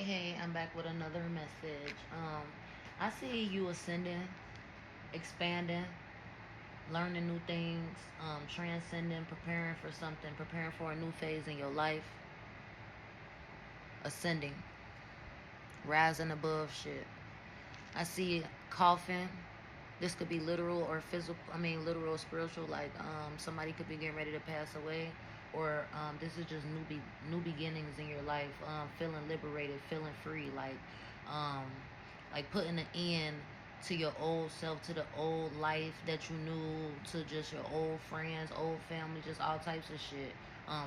Hey, I'm back with another message. I see you ascending, expanding, learning new things, transcending, preparing for something, preparing for a new phase in your life, ascending, rising above shit. I see coughing. This could be literal or physical. I mean, literal or spiritual. Like somebody could be getting ready to pass away, or this is just new beginnings in your life. Feeling liberated, feeling free. Um, like putting an end to your old self, to the old life that you knew, to just your old friends, old family, just all types of shit.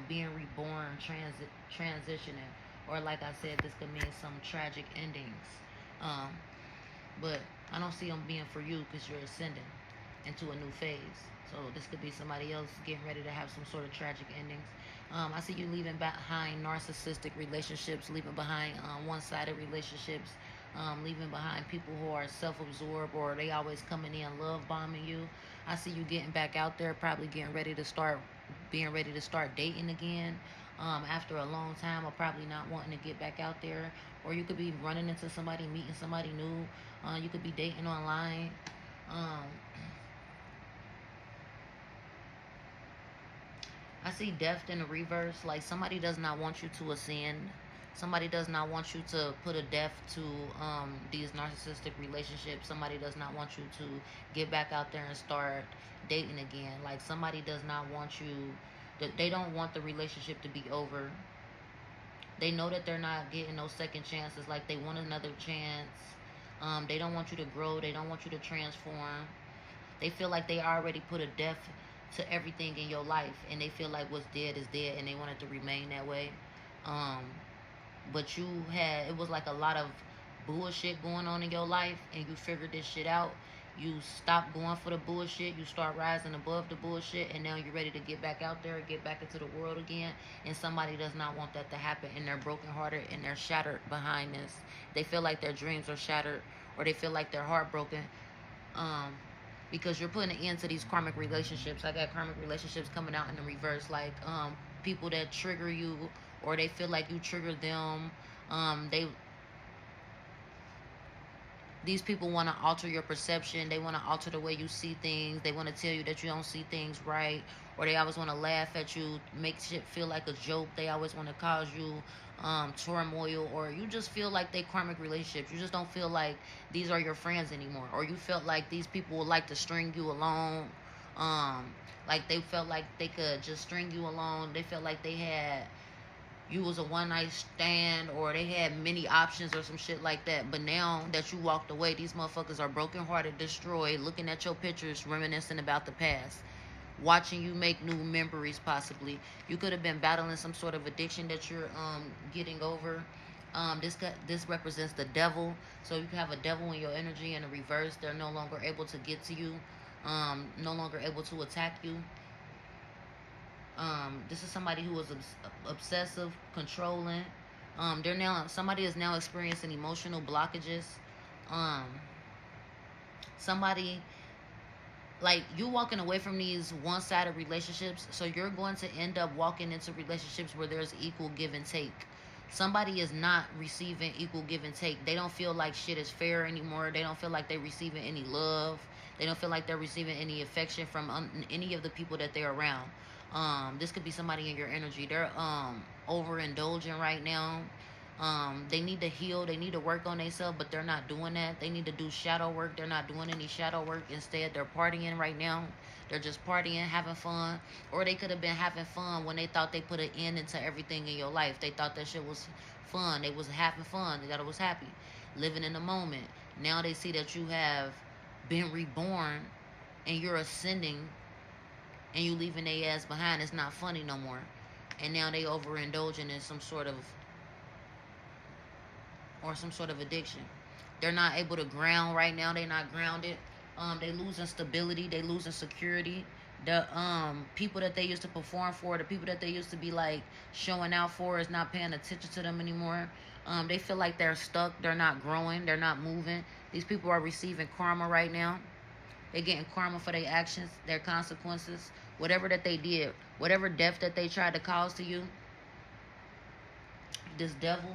Being reborn, transitioning, or like I said, this could mean some tragic endings. Um, but I don't see them being for you because you're ascending into a new phase. So this could be somebody else getting ready to have some sort of tragic endings. I see you leaving behind narcissistic relationships, leaving behind one-sided relationships, leaving behind people who are self-absorbed or they always coming in love bombing you. I see you getting back out there, probably getting ready to start, being ready to start dating again. After a long time of probably not wanting to get back out there, or you could be running into somebody, meeting somebody new. You could be dating online. Um, I see death in the reverse. Like somebody does not want you to ascend. Somebody does not want you to put a death to these narcissistic relationships. Somebody does not want you to get back out there and start dating again. Like somebody does not want you. They don't want the relationship to be over. They know that they're not getting no second chances. Like they want another chance. They don't want you to grow. They don't want you to transform. They feel like they already put a death to everything in your life, and they feel like what's dead is dead, and they want it to remain that way. Um, but it was like a lot of bullshit going on in your life, and you figured this shit out. You stop going for the bullshit. You start rising above the bullshit, and now you're ready to get back out there, get back into the world again. And somebody does not want that to happen, and they're brokenhearted and they're shattered behind this. They feel like their dreams are shattered, or they feel like they're heartbroken. Um, because you're putting an end to these karmic relationships. I got karmic relationships coming out in the reverse, like people that trigger you, or they feel like you triggered them. They These people want to alter your perception. They want to alter the way you see things. They want to tell you that you don't see things right, or they always want to laugh at you, make shit feel like a joke. They always want to cause you turmoil, or you just feel like they karmic relationships. You just don't feel like these are your friends anymore, or you felt like these people would like to string you along. Like they felt like they could just string you along. They felt like they had you was a one night stand, or they had many options or some shit like that. But now that you walked away, these motherfuckers are broken hearted, destroyed, looking at your pictures, reminiscing about the past, watching you make new memories. Possibly you could have been battling some sort of addiction that you're getting over. This represents the devil, so you can have a devil in your energy in the reverse. They're no longer able to get to you, no longer able to attack you. This is somebody who was obsessive, controlling. They're now Somebody is now experiencing emotional blockages. Um, Somebody, like, you walking away from these one-sided relationships, so you're going to end up walking into relationships where there's equal give and take. Somebody is not receiving equal give and take. They don't feel like shit is fair anymore. They don't feel like they're receiving any love. They don't feel like they're receiving any affection from any of the people that they're around. This could be somebody in your energy. They're overindulging right now. They need to heal. They need to work on themselves, but they're not doing that. They need to do shadow work. They're not doing any shadow work. Instead, they're partying right now. They're just partying, having fun. Or they could have been having fun when they thought they put an end into everything in your life. They thought that shit was fun. They was having fun. They thought it was happy. Living in the moment. Now they see that you have been reborn and you're ascending and you leaving their ass behind. It's not funny no more. And now they overindulging in some sort of addiction. They're not able to ground right now. They're not grounded. They losing stability. They losing security. The people that they used to perform for, the people that they used to be like showing out for, is not paying attention to them anymore. They feel like they're stuck. They're not growing. They're not moving. These people are receiving karma right now. They're getting karma for their actions, their consequences, whatever that they did, whatever death that they tried to cause to you. This devil,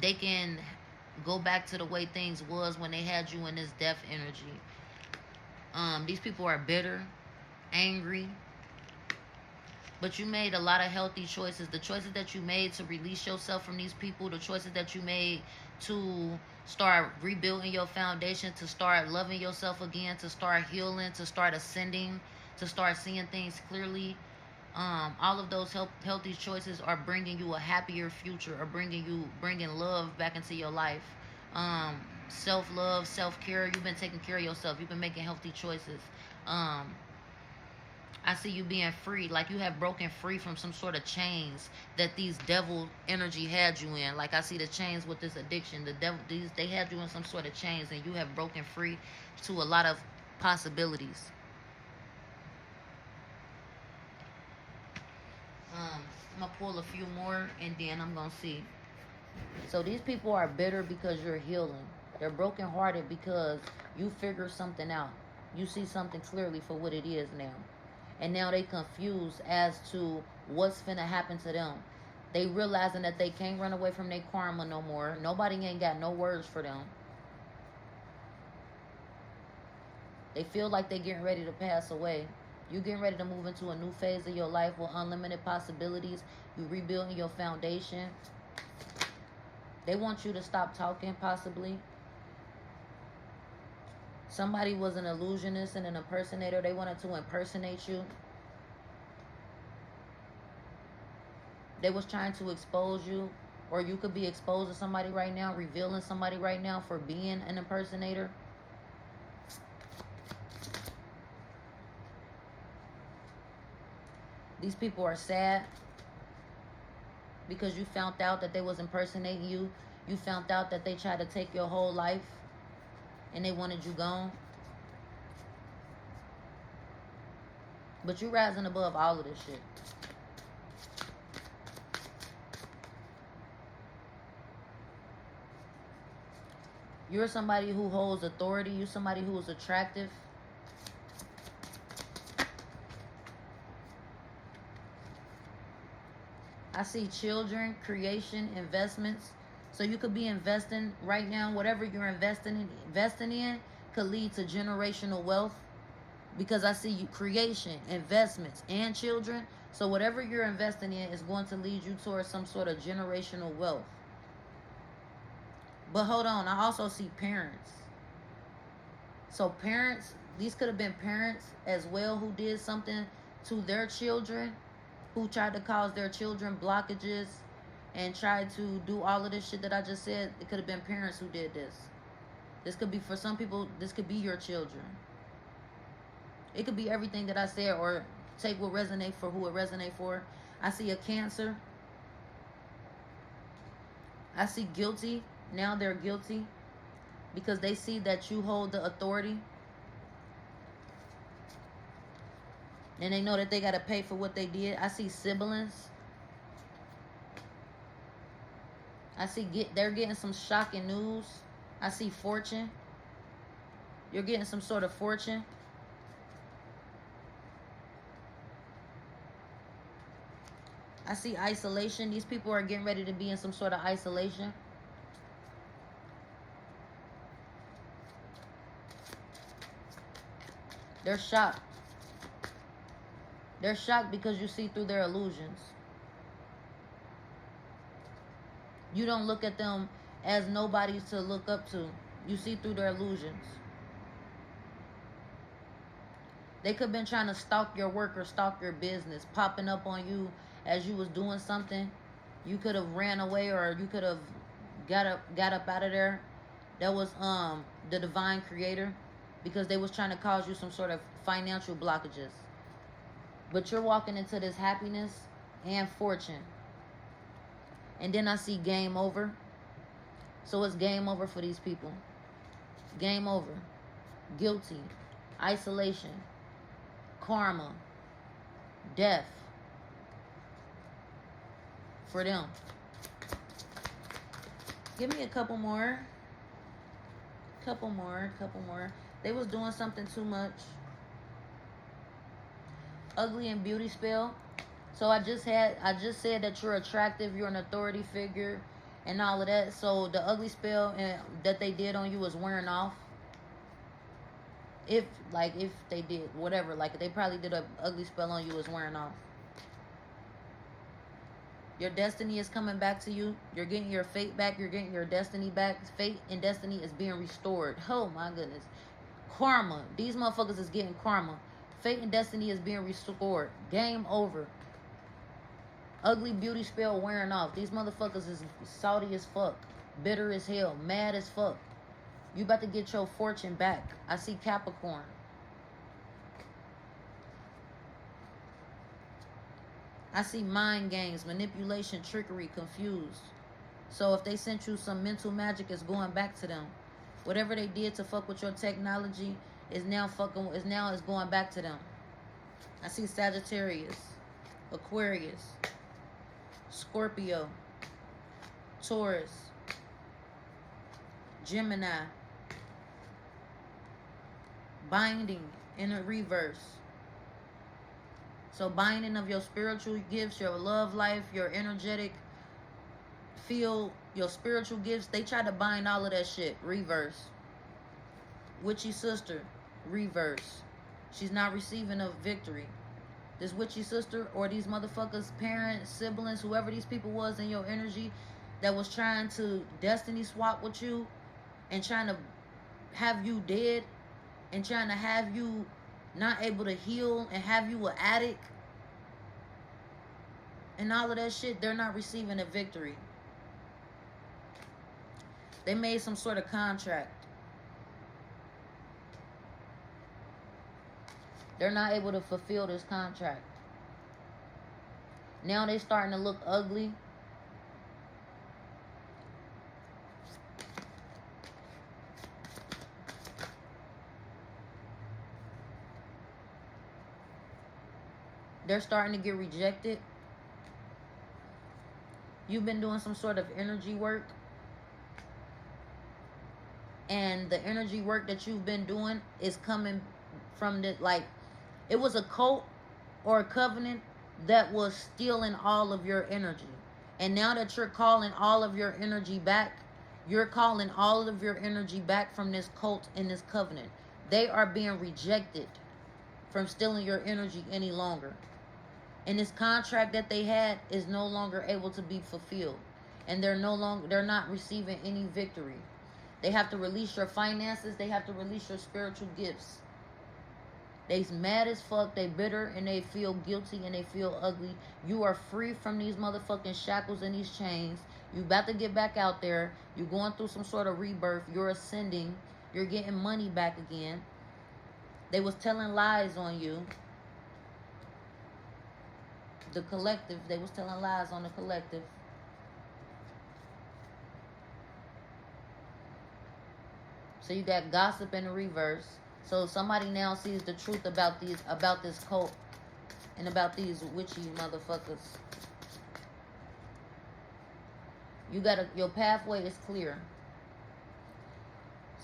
they can go back to the way things was when they had you in this death energy. These people are bitter, angry, but you made a lot of healthy choices. The choices that you made to release yourself from these people, the choices that you made to start rebuilding your foundation, to start loving yourself again, to start healing, to start ascending, to start seeing things clearly. All of those healthy choices are bringing you a happier future, or bringing love back into your life. Um, Self love, self care. You've been taking care of yourself. You've been making healthy choices. Um, I see you being free, like you have broken free from some sort of chains that these devil energy had you in. Like I see the chains with this addiction. The devil, they had you in some sort of chains, and you have broken free to a lot of possibilities. I'm gonna pull a few more, and then I'm gonna see. So these people are bitter because you're healing. They're brokenhearted because you figure something out. You see something clearly for what it is now. And now they confused as to what's finna happen to them. They realizing that they can't run away from their karma no more. Nobody ain't got no words for them. They feel like they getting ready to pass away. You getting ready to move into a new phase of your life with unlimited possibilities. You rebuilding your foundation. They want you to stop talking, possibly. Somebody was an illusionist and an impersonator. They wanted to impersonate you. They was trying to expose you, or you could be exposed to somebody right now, revealing somebody right now for being an impersonator. These people are sad because you found out that they was impersonating you. You found out that they tried to take your whole life and they wanted you gone. But you rising above all of this shit. You're somebody who holds authority. You're somebody who is attractive. I see children, creation, investments. So you could be investing right now. Whatever you're investing in could lead to generational wealth. Because I see you creation, investments, and children. So whatever you're investing in is going to lead you towards some sort of generational wealth. But hold on, I also see parents. So parents, these could have been parents as well who did something to their children, who tried to cause their children blockages and tried to do all of this shit that I just said. It could have been parents who did this. This could be, for some people, this could be your children. It could be everything that I said, or take what resonate for who it resonate for. I see a Cancer. I see guilty. Now they're guilty because they see that you hold the authority. And they know that they got to pay for what they did. I see siblings. I see they're getting some shocking news. I see fortune. You're getting some sort of fortune. I see isolation. These people are getting ready to be in some sort of isolation. They're shocked. They're shocked because you see through their illusions. You don't look at them as nobody to look up to. You see through their illusions. They could have been trying to stalk your work or stalk your business, popping up on you as you was doing something. You could have ran away, or you could have got up out of there. That was the divine creator, because they was trying to cause you some sort of financial blockages. But you're walking into this happiness and fortune. And then I see game over. So it's game over for these people. Game over. Guilty. Isolation. Karma. Death. For them. Give me a couple more. Couple more. They was doing something too much. Ugly and beauty spell. So I just said that you're attractive, you're an authority figure, and all of that. So the ugly spell that they did on you is wearing off. If they did whatever, like they probably did a ugly spell on you, is wearing off. Your destiny is coming back to you. You're getting your fate back. You're getting your destiny back. Fate and destiny is being restored. Oh my goodness. Karma. These motherfuckers is getting karma. Fate and destiny is being restored. Game over. Ugly beauty spell wearing off. These motherfuckers is salty as fuck. Bitter as hell. Mad as fuck. You about to get your fortune back. I see Capricorn. I see mind games, manipulation, trickery, confused. So if they sent you some mental magic, it's going back to them. Whatever they did to fuck with your technology is now going back to them. I see Sagittarius, Aquarius, Scorpio, Taurus, Gemini, binding in a reverse. So binding of your spiritual gifts, your love life, your energetic field, your spiritual gifts, they try to bind all of that shit. Reverse. Witchy sister, reverse. She's not receiving a victory. This witchy sister or these motherfuckers, parents, siblings, whoever these people was in your energy that was trying to destiny swap with you and trying to have you dead and trying to have you not able to heal and have you an addict and all of that shit, they're not receiving a victory. They made some sort of contract. They're not able to fulfill this contract. Now they starting to look ugly. They're starting to get rejected. You've been doing some sort of energy work. And the energy work that you've been doing is coming from the, like, it was a cult or a covenant that was stealing all of your energy. And now that you're calling all of your energy back, you're calling all of your energy back from this cult and this covenant. They are being rejected from stealing your energy any longer. And this contract that they had is no longer able to be fulfilled. And they're not receiving any victory. They have to release your finances. They have to release your spiritual gifts. They's mad as fuck. They bitter and they feel guilty and they feel ugly. You are free from these motherfucking shackles and these chains. You about to get back out there. You're going through some sort of rebirth. You're ascending. You're getting money back again. They was telling lies on you. The collective, they was telling lies on the collective. So you got gossip in the reverse. So somebody now sees the truth about this cult and about these witchy motherfuckers. Your pathway is clear.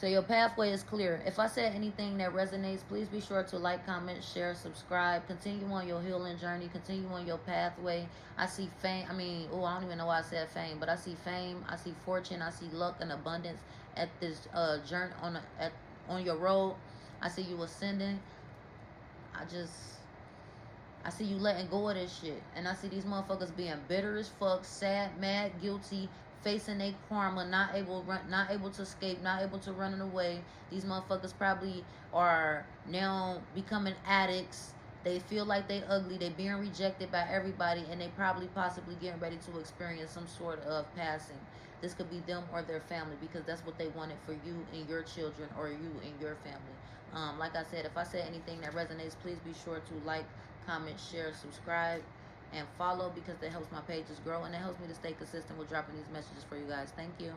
So your pathway is clear. If I said anything that resonates, please be sure to like, comment, share, subscribe. Continue on your healing journey. Continue on your pathway. I see fame. I don't even know why I said fame, but I see fame. I see fortune. I see luck and abundance at this journey on your road. I see you ascending. I see you letting go of this shit. And I see these motherfuckers being bitter as fuck, sad, mad, guilty, facing their karma, not able to escape, not able to run away. These motherfuckers probably are now becoming addicts. They feel like they ugly. They being rejected by everybody, and they probably possibly getting ready to experience some sort of passing. This could be them or their family, because that's what they wanted for you and your children, or you and your family. Like I said, if I said anything that resonates, please be sure to like, comment, share, subscribe, and follow, because that helps my pages grow and it helps me to stay consistent with dropping these messages for you guys. Thank you.